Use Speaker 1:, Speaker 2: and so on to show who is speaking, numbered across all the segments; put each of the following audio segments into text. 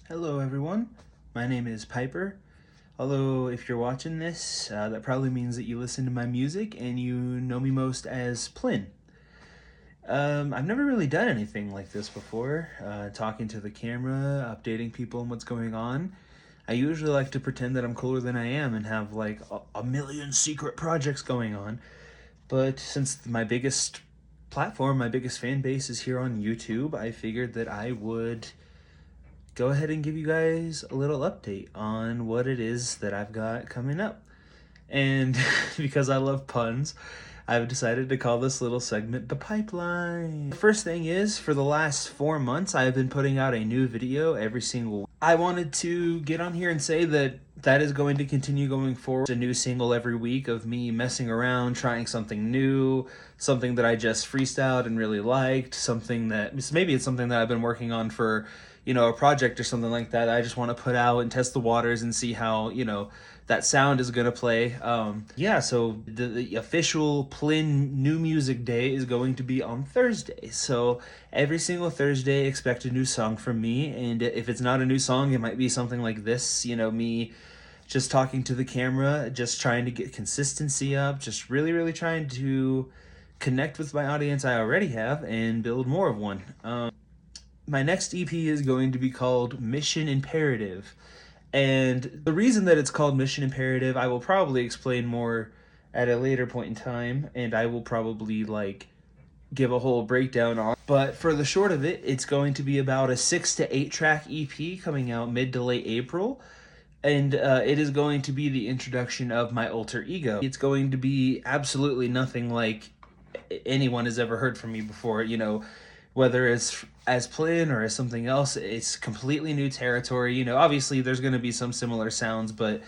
Speaker 1: Hello everyone, my name is Piper. Although if you're watching this, that probably means that you listen to my music and you know me most as Plin. I've never really done anything like this before, talking to the camera, updating people on what's going on. I usually like to pretend that I'm cooler than I am and have like a million secret projects going on. But since my biggest platform, my biggest fan base is here on YouTube, I figured that I would go ahead and give you guys a little update on what it is that I've got coming up. And because I love puns, I've decided to call this little segment The Pipeline. The first thing is, for the last 4 months, I've been putting out a new video every single week. I wanted to get on here and say that that is going to continue going forward. A new single every week of me messing around, trying something new, something that I just freestyled and really liked, something that, maybe it's something that I've been working on for, a project or something like that. I just want to put out and test the waters and see how, that sound is going to play. So the official Plin New Music Day is going to be on Thursday. So every single Thursday, expect a new song from me. And if it's not a new song, it might be something like this, me just talking to the camera, just trying to get consistency up, just really, really trying to connect with my audience I already have and build more of one. My next EP is going to be called Mission Imperative. And the reason that it's called Mission Imperative, I will probably explain more at a later point in time, and I will probably give a whole breakdown on. But for the short of it, it's going to be about a 6 to 8 track EP coming out mid to late April. And it is going to be the introduction of my alter ego. It's going to be absolutely nothing like anyone has ever heard from me before, whether it's as Plin or as something else. It's completely new territory. Obviously there's going to be some similar sounds, but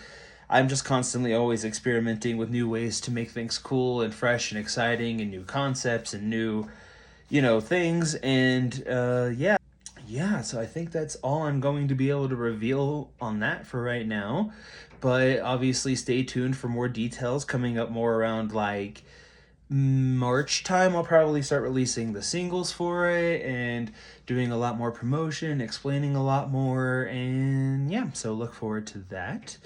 Speaker 1: I'm just constantly always experimenting with new ways to make things cool and fresh and exciting and new concepts and new, things. And so I think that's all I'm going to be able to reveal on that for right now. But obviously stay tuned for more details coming up more around March time. I'll probably start releasing the singles for it and doing a lot more promotion, explaining a lot more, and so look forward to that.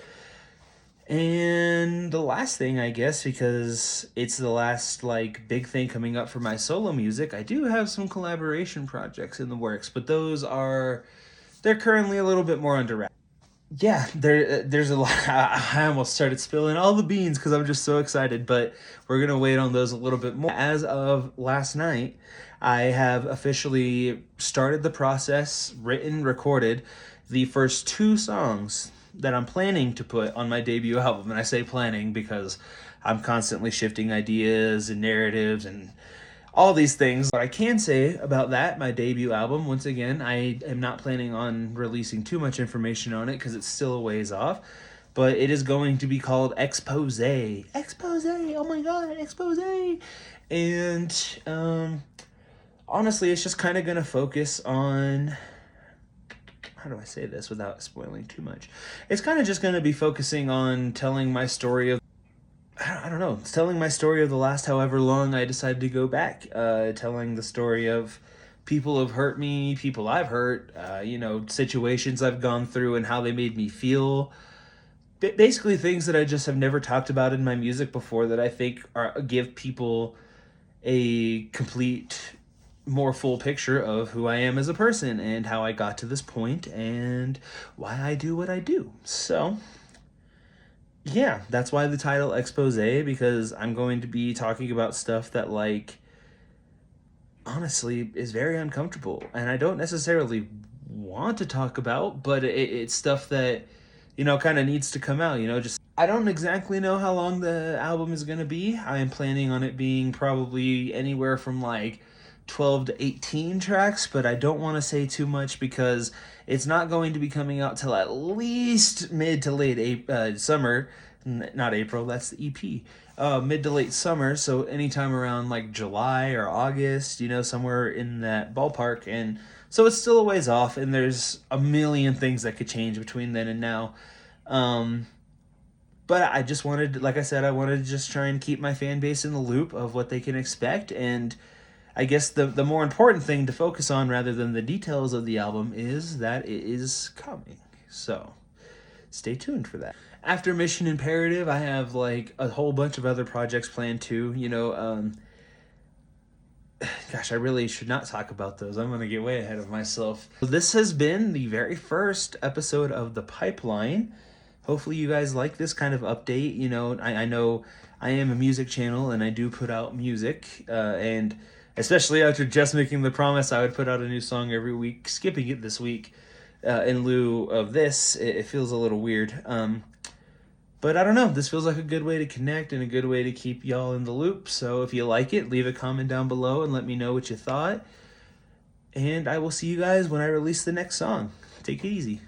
Speaker 1: And the last thing, I guess, because it's the last big thing coming up for my solo music, I do have some collaboration projects in the works, but they're currently a little bit more under wraps. There's a lot. I almost started spilling all the beans because I'm just so excited, but we're going to wait on those a little bit more. As of last night, I have officially started the process, written, recorded the first 2 songs that I'm planning to put on my debut album. And I say planning because I'm constantly shifting ideas and narratives and all these things. What I can say about that, my debut album, once again, I am not planning on releasing too much information on it because it's still a ways off, but it is going to be called Expose. Expose, oh my god, Expose. And honestly, it's just kind of going to focus on, how do I say this without spoiling too much? It's kind of just going to be focusing on telling my story of, I don't know, it's telling my story of the last however long I decided to go back, telling the story of people who've hurt me, people I've hurt, situations I've gone through and how they made me feel. Basically things that I just have never talked about in my music before that I think give people a complete, more full picture of who I am as a person and how I got to this point and why I do what I do. So that's why the title Expose, because I'm going to be talking about stuff that honestly is very uncomfortable and I don't necessarily want to talk about, but it's stuff that kind of needs to come out. Just, I don't exactly know how long the album is going to be. I am planning on it being probably anywhere from 12 to 18 tracks, but I don't want to say too much because it's not going to be coming out till at least mid to late summer. Not April, that's the EP. Mid to late summer, so anytime around July or August, somewhere in that ballpark. And so it's still a ways off, and there's a million things that could change between then and now. But I just wanted, like I said, I wanted to just try and keep my fan base in the loop of what they can expect. And I guess the more important thing to focus on rather than the details of the album is that it is coming. So stay tuned for that. After Mission Imperative, I have like a whole bunch of other projects planned too. Gosh, I really should not talk about those. I'm going to get way ahead of myself. This has been the very first episode of The Pipeline. Hopefully you guys like this kind of update. I know I am a music channel and I do put out music, and especially after just making the promise I would put out a new song every week, skipping it this week in lieu of this, it feels a little weird. But I don't know, this feels like a good way to connect and a good way to keep y'all in the loop. So if you like it, leave a comment down below and let me know what you thought. And I will see you guys when I release the next song. Take it easy.